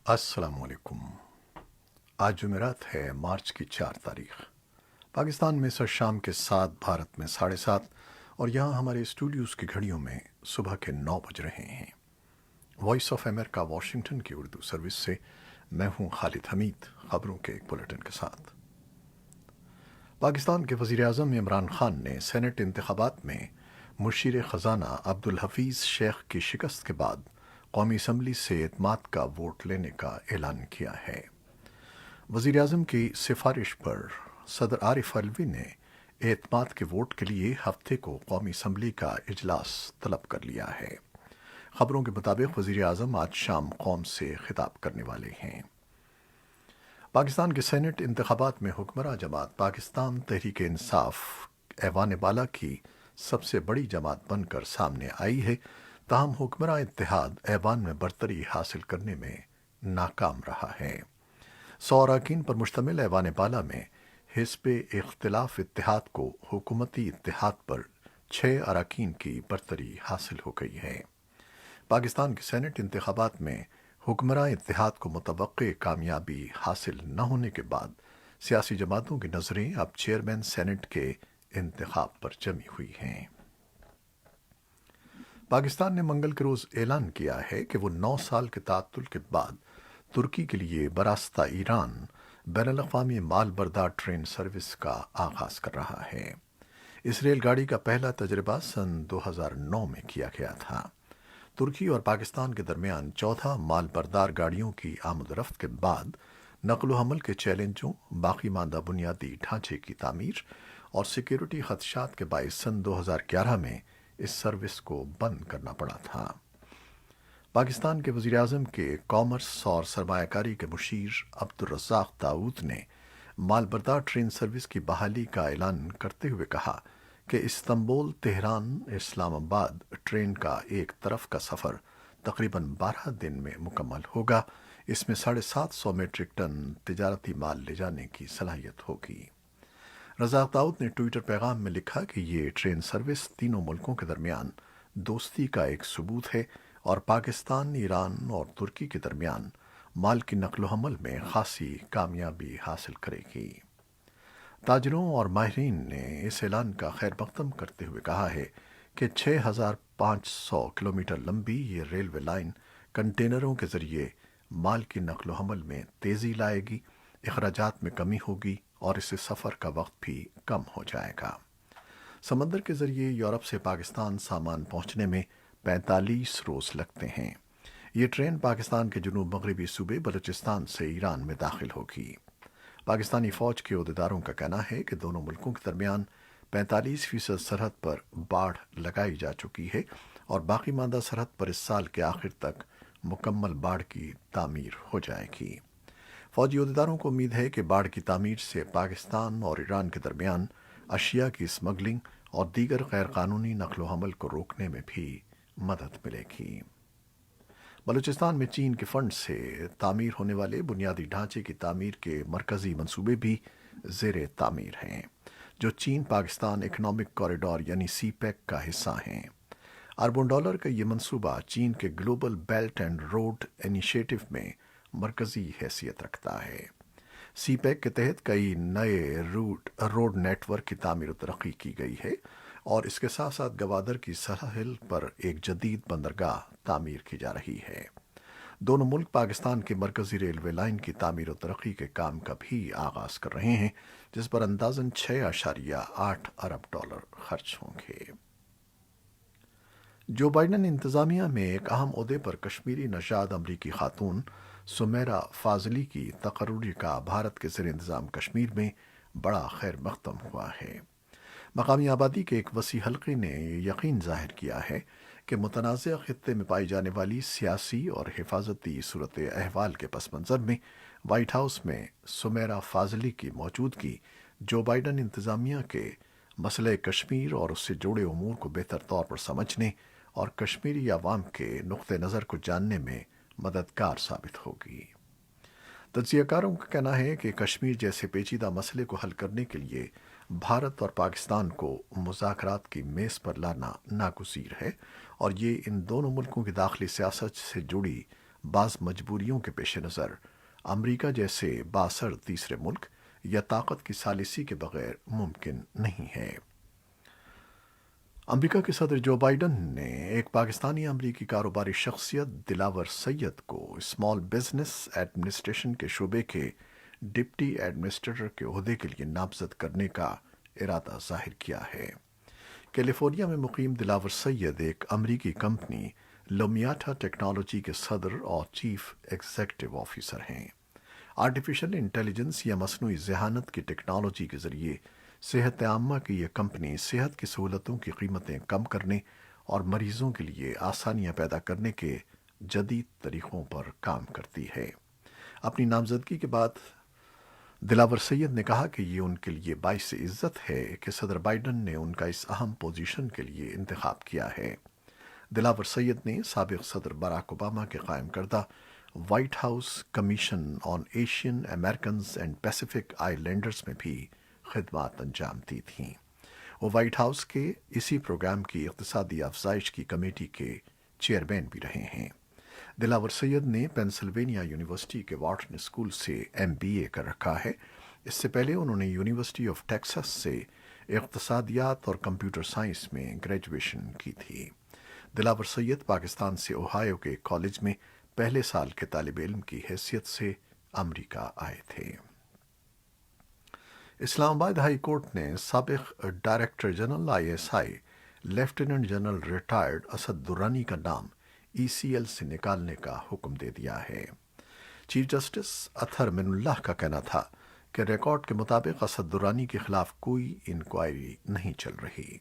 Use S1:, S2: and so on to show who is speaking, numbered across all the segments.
S1: السلام علیکم۔ آج جمعرات ہے، مارچ کی 4 تاریخ۔ پاکستان میں سر شام کے 7، بھارت میں 7:30، اور یہاں ہمارے اسٹوڈیوز کی گھڑیوں میں صبح کے 9 بج رہے ہیں۔ وائس آف امریکہ واشنگٹن کی اردو سروس سے میں ہوں خالد حمید، خبروں کے ایک بلیٹن کے ساتھ۔ پاکستان کے وزیر اعظم عمران خان نے سینٹ انتخابات میں مشیر خزانہ عبدالحفیظ شیخ کی شکست کے بعد قومی اسمبلی سے اعتماد کا ووٹ لینے کا اعلان کیا ہے۔ وزیر اعظم کی سفارش پر صدر عارف علوی نے اعتماد کے ووٹ کے لیے ہفتے کو قومی اسمبلی کا اجلاس طلب کر لیا ہے۔ خبروں کے مطابق وزیر اعظم آج شام قوم سے خطاب کرنے والے ہیں۔ پاکستان کے سینٹ انتخابات میں حکمراں جماعت پاکستان تحریک انصاف ایوان بالا کی سب سے بڑی جماعت بن کر سامنے آئی ہے، تاہم حکمراں اتحاد ایوان میں برتری حاصل کرنے میں ناکام رہا ہے۔ 100 اراکین پر مشتمل ایوان بالا میں حزب اختلاف اتحاد کو حکومتی اتحاد پر 6 اراکین کی برتری حاصل ہو گئی ہے۔ پاکستان کے سینٹ انتخابات میں حکمراں اتحاد کو متوقع کامیابی حاصل نہ ہونے کے بعد سیاسی جماعتوں کی نظریں اب چیئرمین سینٹ کے انتخاب پر جمی ہوئی ہیں۔ پاکستان نے منگل کے روز اعلان کیا ہے کہ وہ 9 سال کے تعطل کے بعد ترکی کے لیے براستہ ایران بین الاقوامی مال بردار ٹرین سروس کا آغاز کر رہا ہے۔ اس ریل گاڑی کا پہلا تجربہ سن 2009 میں کیا گیا تھا۔ ترکی اور پاکستان کے درمیان 14 مال بردار گاڑیوں کی آمد و رفت کے بعد نقل و حمل کے چیلنجوں، باقی ماندہ بنیادی ڈھانچے کی تعمیر اور سیکیورٹی خدشات کے باعث سن 2011 میں اس سروس کو بند کرنا پڑا تھا۔ پاکستان کے وزیر اعظم کے کامرس اور سرمایہ کاری کے مشیر عبدالرزاق داؤد نے مال بردار ٹرین سروس کی بحالی کا اعلان کرتے ہوئے کہا کہ استنبول تہران اسلام آباد ٹرین کا ایک طرف کا سفر تقریباً 12 دن میں مکمل ہوگا۔ اس میں 750 میٹرک ٹن تجارتی مال لے جانے کی صلاحیت ہوگی۔ رزاق داؤد نے ٹوئٹر پیغام میں لکھا کہ یہ ٹرین سروس تینوں ملکوں کے درمیان دوستی کا ایک ثبوت ہے اور پاکستان، ایران اور ترکی کے درمیان مال کی نقل و حمل میں خاصی کامیابی حاصل کرے گی۔ تاجروں اور ماہرین نے اس اعلان کا خیر مقدم کرتے ہوئے کہا ہے کہ 6500 کلومیٹر لمبی یہ ریلوے لائن کنٹینروں کے ذریعے مال کی نقل و حمل میں تیزی لائے گی، اخراجات میں کمی ہوگی اور اس سے سفر کا وقت بھی کم ہو جائے گا۔ سمندر کے ذریعے یورپ سے پاکستان سامان پہنچنے میں 45 روز لگتے ہیں۔ یہ ٹرین پاکستان کے جنوب مغربی صوبے بلوچستان سے ایران میں داخل ہوگی۔ پاکستانی فوج کے عہدیداروں کا کہنا ہے کہ دونوں ملکوں کے درمیان 45% سرحد پر باڑھ لگائی جا چکی ہے اور باقی ماندہ سرحد پر اس سال کے آخر تک مکمل باڑھ کی تعمیر ہو جائے گی۔ فوجی عہدیداروں کو امید ہے کہ باڑھ کی تعمیر سے پاکستان اور ایران کے درمیان اشیاء کی اسمگلنگ اور دیگر غیر قانونی نقل و حمل کو روکنے میں بھی مدد ملے گی۔ بلوچستان میں چین کے فنڈ سے تعمیر ہونے والے بنیادی ڈھانچے کی تعمیر کے مرکزی منصوبے بھی زیر تعمیر ہیں، جو چین پاکستان اکنامک کوریڈور یعنی سی پیک کا حصہ ہیں۔ اربوں ڈالر کا یہ منصوبہ چین کے global belt and road initiative میں مرکزی حیثیت رکھتا ہے۔ سی پیک کے تحت کئی نئے روڈ نیٹ ورک کی تعمیر و ترقی کی گئی ہے اور اس کے ساتھ ساتھ گوادر کی ساحل پر ایک جدید بندرگاہ تعمیر کی جا رہی ہے۔ دونوں ملک پاکستان کی مرکزی ریلوے لائن کی تعمیر و ترقی کے کام کا بھی آغاز کر رہے ہیں، جس پر اندازاً 6.8 ارب ڈالر خرچ ہوں گے۔ جو بائیڈن انتظامیہ میں ایک اہم عہدے پر کشمیری نژاد امریکی خاتون سمیرا فاضلی کی تقرری کا بھارت کے زیر انتظام کشمیر میں بڑا خیر مقدم ہوا ہے۔ مقامی آبادی کے ایک وسیع حلقے نے یہ یقین ظاہر کیا ہے کہ متنازع خطے میں پائی جانے والی سیاسی اور حفاظتی صورت احوال کے پس منظر میں وائٹ ہاؤس میں سمیرا فاضلی کی موجودگی جو بائیڈن انتظامیہ کے مسئلہ کشمیر اور اس سے جڑے امور کو بہتر طور پر سمجھنے اور کشمیری عوام کے نقطہ نظر کو جاننے میں مددگار ثابت ہوگی۔ تجزیہ کاروں کا کہنا ہے کہ کشمیر جیسے پیچیدہ مسئلے کو حل کرنے کے لیے بھارت اور پاکستان کو مذاکرات کی میز پر لانا ناگزیر ہے اور یہ ان دونوں ملکوں کی داخلی سیاست سے جڑی بعض مجبوریوں کے پیش نظر امریکہ جیسے بااثر تیسرے ملک یا طاقت کی ثالثی کے بغیر ممکن نہیں ہے۔ امریکہ کے صدر جو بائیڈن نے ایک پاکستانی امریکی کاروباری شخصیت دلاور سید کو اسمال بزنس ایڈمنسٹریشن کے شعبے کے ڈپٹی ایڈمنسٹریٹر کے عہدے کے لیے نامزد کرنے کا ارادہ ظاہر کیا ہے۔ کیلیفورنیا میں مقیم دلاور سید ایک امریکی کمپنی لومیاٹا ٹیکنالوجی کے صدر اور چیف ایگزیکٹو آفیسر ہیں۔ آرٹیفیشل انٹیلیجنس یا مصنوعی ذہانت کی ٹیکنالوجی کے ذریعے صحت عامہ کی یہ کمپنی صحت کی سہولتوں کی قیمتیں کم کرنے اور مریضوں کے لیے آسانیاں پیدا کرنے کے جدید طریقوں پر کام کرتی ہے۔ اپنی نامزدگی کے بعد دلاور سید نے کہا کہ یہ ان کے لیے باعث عزت ہے کہ صدر بائیڈن نے ان کا اس اہم پوزیشن کے لیے انتخاب کیا ہے۔ دلاور سید نے سابق صدر باراک اوباما کے قائم کردہ white house commission on Asian Americans and Pacific I landers میں بھی خدمات انجام دی تھیں۔ وہ وائٹ ہاؤس کے اسی پروگرام کی اقتصادی افزائش کی کمیٹی کے چیئرمین بھی رہے ہیں۔ دلاور سید نے پینسلوینیا یونیورسٹی کے واٹن اسکول سے MBA کر رکھا ہے۔ اس سے پہلے انہوں نے یونیورسٹی آف ٹیکساس سے اقتصادیات اور کمپیوٹر سائنس میں گریجویشن کی تھی۔ دلاور سید پاکستان سے اوہایو کے کالج میں پہلے سال کے طالب علم کی حیثیت سے امریکہ آئے تھے۔ اسلام آباد ہائی کورٹ نے سابق director general ISI lieutenant general retired Asad Durrani کا نام ECL سے نکالنے کا حکم دے دیا ہے۔ چیف جسٹس اطہر من اللہ کا کہنا تھا کہ ریکارڈ کے مطابق اسد درانی کے خلاف کوئی انکوائری نہیں چل رہی۔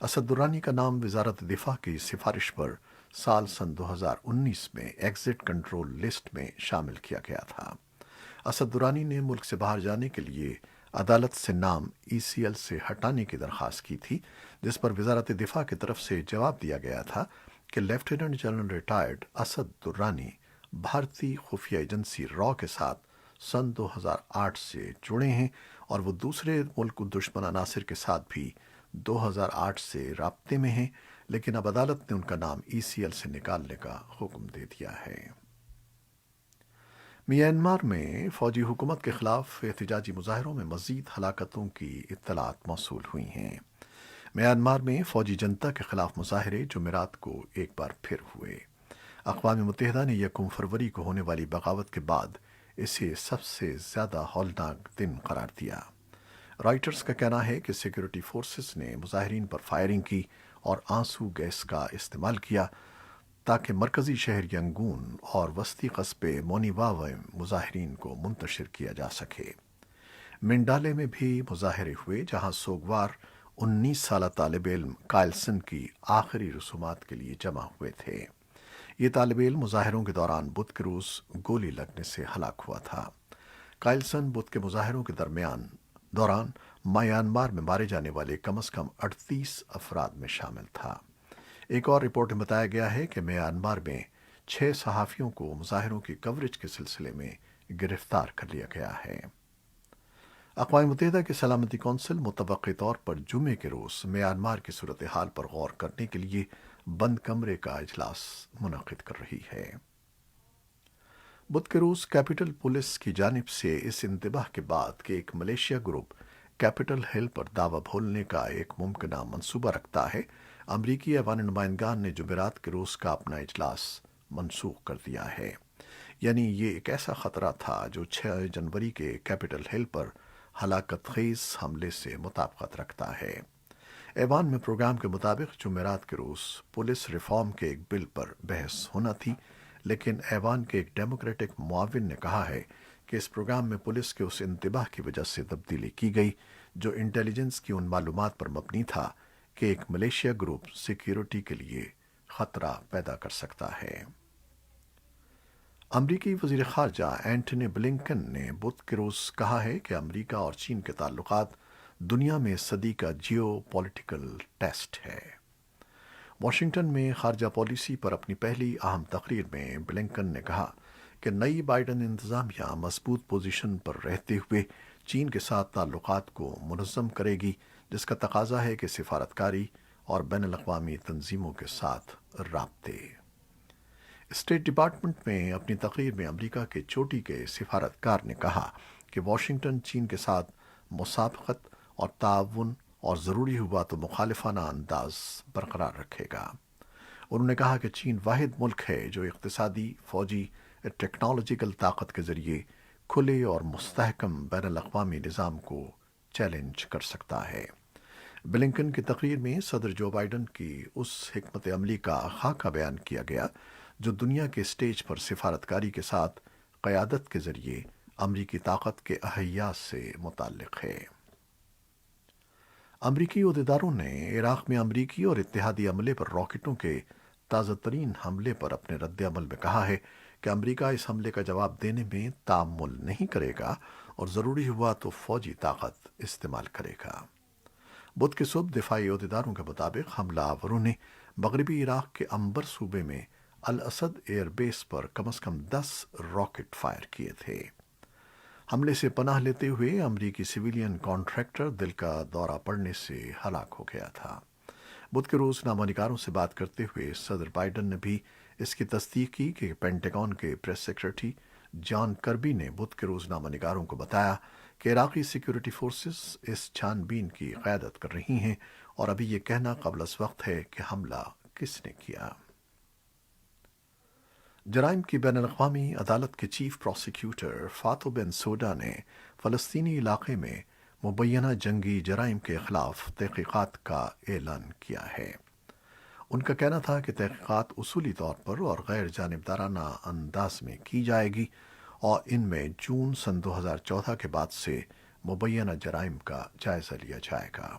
S1: اسد درانی کا نام وزارت دفاع کی سفارش پر سال سن 2019 میں ایگزٹ کنٹرول لسٹ میں شامل کیا گیا تھا۔ اسد درانی نے ملک سے باہر جانے کے لیے عدالت سے نام ECL سے ہٹانے کی درخواست کی تھی، جس پر وزارت دفاع کی طرف سے جواب دیا گیا تھا کہ lieutenant general retired Asad Durrani بھارتی خفیہ ایجنسی را کے ساتھ سن 2008 سے جڑے ہیں اور وہ دوسرے ملک دشمن عناصر کے ساتھ بھی 2008 سے رابطے میں ہیں، لیکن اب عدالت نے ان کا نام ECL سے نکالنے کا حکم دے دیا ہے۔ میانمار میں فوجی حکومت کے خلاف احتجاجی مظاہروں میں مزید ہلاکتوں کی اطلاعات موصول ہوئی ہیں۔ میانمار میں فوجی جنتا کے خلاف مظاہرے جمعرات کو ایک بار پھر ہوئے۔ اقوام متحدہ نے 1 فروری کو ہونے والی بغاوت کے بعد اسے سب سے زیادہ ہولناک دن قرار دیا۔ رائٹرز کا کہنا ہے کہ سیکورٹی فورسز نے مظاہرین پر فائرنگ کی اور آنسو گیس کا استعمال کیا تاکہ مرکزی شہر ینگون اور وسطی قصبے مونیواو میں مظاہرین کو منتشر کیا جا سکے۔ منڈالے میں بھی مظاہرے ہوئے، جہاں سوگوار 19 سالہ طالب علم کائلسن کی آخری رسومات کے لیے جمع ہوئے تھے۔ یہ طالب علم مظاہروں کے دوران بدھ کے روز گولی لگنے سے ہلاک ہوا تھا۔ کائلسن بدھ کے مظاہروں کے دوران میانمار میں مارے جانے والے کم از کم 38 افراد میں شامل تھا۔ ایک اور رپورٹ میں بتایا گیا ہے کہ میانمار میں 6 صحافیوں کو مظاہروں کی کوریج کے سلسلے میں گرفتار کر لیا گیا ہے۔ اقوام متحدہ کی سلامتی کونسل متوقع طور پر جمعے کے روز میانمار کی صورتحال پر غور کرنے کے لیے بند کمرے کا اجلاس منعقد کر رہی ہے۔ بدھ کے روز کیپٹل پولیس کی جانب سے اس انتباہ کے بعد کہ ایک ملیشیا گروپ کیپٹل ہل پر دعوی بولنے کا ایک ممکنہ منصوبہ رکھتا ہے، امریکی ایوان نمائندگان نے جمعرات کے روز کا اپنا اجلاس منسوخ کر دیا ہے۔ یعنی یہ ایک ایسا خطرہ تھا جو 6 جنوری کے کیپٹل ہل پر ہلاکت خیز حملے سے مطابقت رکھتا ہے۔ ایوان میں پروگرام کے مطابق جمعرات کے روز پولیس ریفارم کے ایک بل پر بحث ہونا تھی، لیکن ایوان کے ایک ڈیموکریٹک معاون نے کہا ہے کہ اس پروگرام میں پولیس کے اس انتباہ کی وجہ سے تبدیلی کی گئی جو انٹیلیجنس کی ان معلومات پر مبنی تھا کہ ایک ملیشیا گروپ سیکیورٹی کے لیے خطرہ پیدا کر سکتا ہے۔ امریکی وزیر خارجہ اینٹونی بلنکن نے بدھ کے روز کہا ہے کہ امریکہ اور چین کے تعلقات دنیا میں صدی کا جیو پولیٹیکل ٹیسٹ ہے۔ واشنگٹن میں خارجہ پالیسی پر اپنی پہلی اہم تقریر میں بلنکن نے کہا کہ نئی بائیڈن انتظامیہ مضبوط پوزیشن پر رہتے ہوئے چین کے ساتھ تعلقات کو منظم کرے گی، جس کا تقاضا ہے کہ سفارتکاری اور بین الاقوامی تنظیموں کے ساتھ رابطے۔ اسٹیٹ ڈپارٹمنٹ میں اپنی تقریر میں امریکہ کے چوٹی کے سفارتکار نے کہا کہ واشنگٹن چین کے ساتھ مسابقت اور تعاون اور ضروری ہوا تو مخالفانہ انداز برقرار رکھے گا۔ انہوں نے کہا کہ چین واحد ملک ہے جو اقتصادی، فوجی، ٹیکنالوجیکل طاقت کے ذریعے کھلے اور مستحکم بین الاقوامی نظام کو چیلنج کر سکتا ہے۔ بلنکن کی تقریر میں صدر جو بائیڈن کی اس حکمت عملی کا خاکہ بیان کیا گیا جو دنیا کے اسٹیج پر سفارتکاری کے ساتھ قیادت کے ذریعے امریکی طاقت کے احیا سے متعلق ہے۔ امریکی عہدیداروں نے عراق میں امریکی اور اتحادی عملے پر راکٹوں کے تازہ ترین حملے پر اپنے رد عمل میں کہا ہے کہ امریکہ اس حملے کا جواب دینے میں تعامل نہیں کرے گا اور ضروری ہوا تو فوجی طاقت استعمال کرے گا۔ بدھ کی صبح دفاعی عہدیداروں کے مطابق حملہ آوروں نے مغربی عراق کے عنبر صوبے میں الاسد ایئر بیس پر کم از کم 10 راکٹ فائر کیے تھے۔ حملے سے پناہ لیتے ہوئے امریکی سویلین کانٹریکٹر دل کا دورہ پڑنے سے ہلاک ہو گیا تھا۔ بدھ کے روز نامہ نگاروں سے بات کرتے ہوئے صدر بائیڈن نے بھی اس کی تصدیق کی کہ پینٹاگن کے پریس سیکرٹری جان کربی نے بدھ کے روز نامہ نگاروں کو بتایا کہ عراقی سیکیورٹی فورسز اس چھان بین کی قیادت کر رہی ہیں اور ابھی یہ کہنا قبل از وقت ہے کہ حملہ کس نے کیا۔ جرائم کی بین الاقوامی عدالت کے چیف پروسیکیوٹر فاتو بنسودا نے فلسطینی علاقے میں مبینہ جنگی جرائم کے خلاف تحقیقات کا اعلان کیا ہے۔ ان کا کہنا تھا کہ تحقیقات اصولی طور پر اور غیر جانبدارانہ انداز میں کی جائے گی اور ان میں جون سن 2014 کے بعد سے مبینہ جرائم کا جائزہ لیا جائے گا۔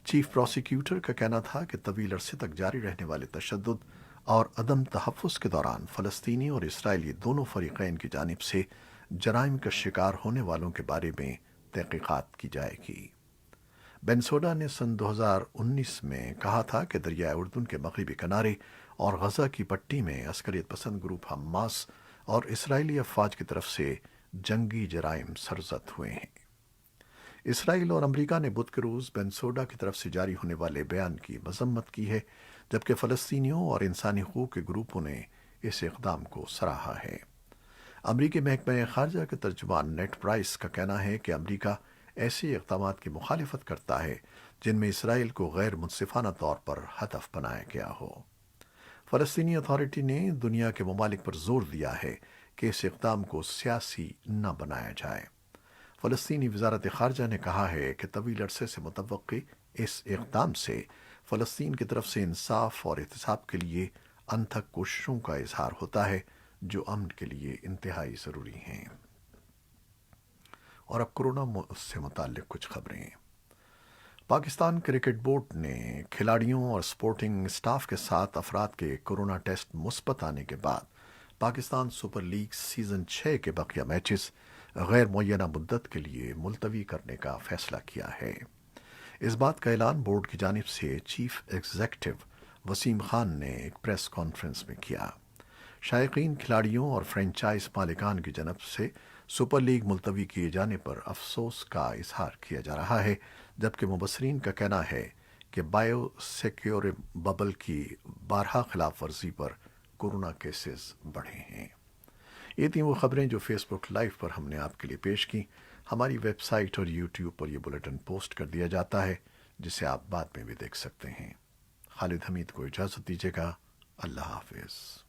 S1: چیف پروسیکیوٹر کا کہنا تھا کہ طویل عرصے تک جاری رہنے والے تشدد اور عدم تحفظ کے دوران فلسطینی اور اسرائیلی دونوں فریقین کی جانب سے جرائم کا شکار ہونے والوں کے بارے میں تحقیقات کی جائے گی۔ بنسوڈا نے سن 2019 میں کہا تھا کہ دریائے اردن کے مغربی کنارے اور غزہ کی پٹی میں عسکریت پسند گروپ حماس اور اسرائیلی افواج کی طرف سے جنگی جرائم سرزد ہوئے ہیں۔ اسرائیل اور امریکہ نے بدھ کے روز بنسوڈا کی طرف سے جاری ہونے والے بیان کی مذمت کی ہے، جبکہ فلسطینیوں اور انسانی حقوق کے گروپوں نے اس اقدام کو سراہا ہے۔ امریکی محکمہ خارجہ کے ترجمان نیٹ پرائس کا کہنا ہے کہ امریکہ ایسے اقدامات کی مخالفت کرتا ہے جن میں اسرائیل کو غیر منصفانہ طور پر ہدف بنایا گیا ہو۔ فلسطینی اتھارٹی نے دنیا کے ممالک پر زور دیا ہے کہ اس اقدام کو سیاسی نہ بنایا جائے۔ فلسطینی وزارت خارجہ نے کہا ہے کہ طویل عرصے سے متوقع اس اقدام سے فلسطین کی طرف سے انصاف اور احتساب کے لیے انتھک کوششوں کا اظہار ہوتا ہے جو امن کے لیے انتہائی ضروری ہیں۔ اور اب کورونا سے متعلق کچھ خبریں۔ پاکستان کرکٹ بورڈ نے کھلاڑیوں اور سپورٹنگ اسٹاف کے 7 افراد کے کورونا ٹیسٹ مثبت آنے کے بعد پاکستان سپر لیگ سیزن 6 کے بقیہ میچز غیر معینہ مدت کے لیے ملتوی کرنے کا فیصلہ کیا ہے۔ اس بات کا اعلان بورڈ کی جانب سے چیف ایگزیکٹو وسیم خان نے ایک پریس کانفرنس میں کیا۔ شائقین، کھلاڑیوں اور فرنچائز مالکان کی جانب سے سپر لیگ ملتوی کیے جانے پر افسوس کا اظہار کیا جا رہا ہے، جبکہ مبصرین کا کہنا ہے کہ بائیو سیکیور ببل کی بارہا خلاف ورزی پر کورونا کیسز بڑھے ہیں۔ یہ تھیں وہ خبریں جو فیس بک لائیو پر ہم نے آپ کے لیے پیش کی۔ ہماری ویب سائٹ اور یوٹیوب پر یہ بلیٹن پوسٹ کر دیا جاتا ہے جسے آپ بعد میں بھی دیکھ سکتے ہیں۔ خالد حمید کو اجازت دیجیے گا۔ اللہ حافظ۔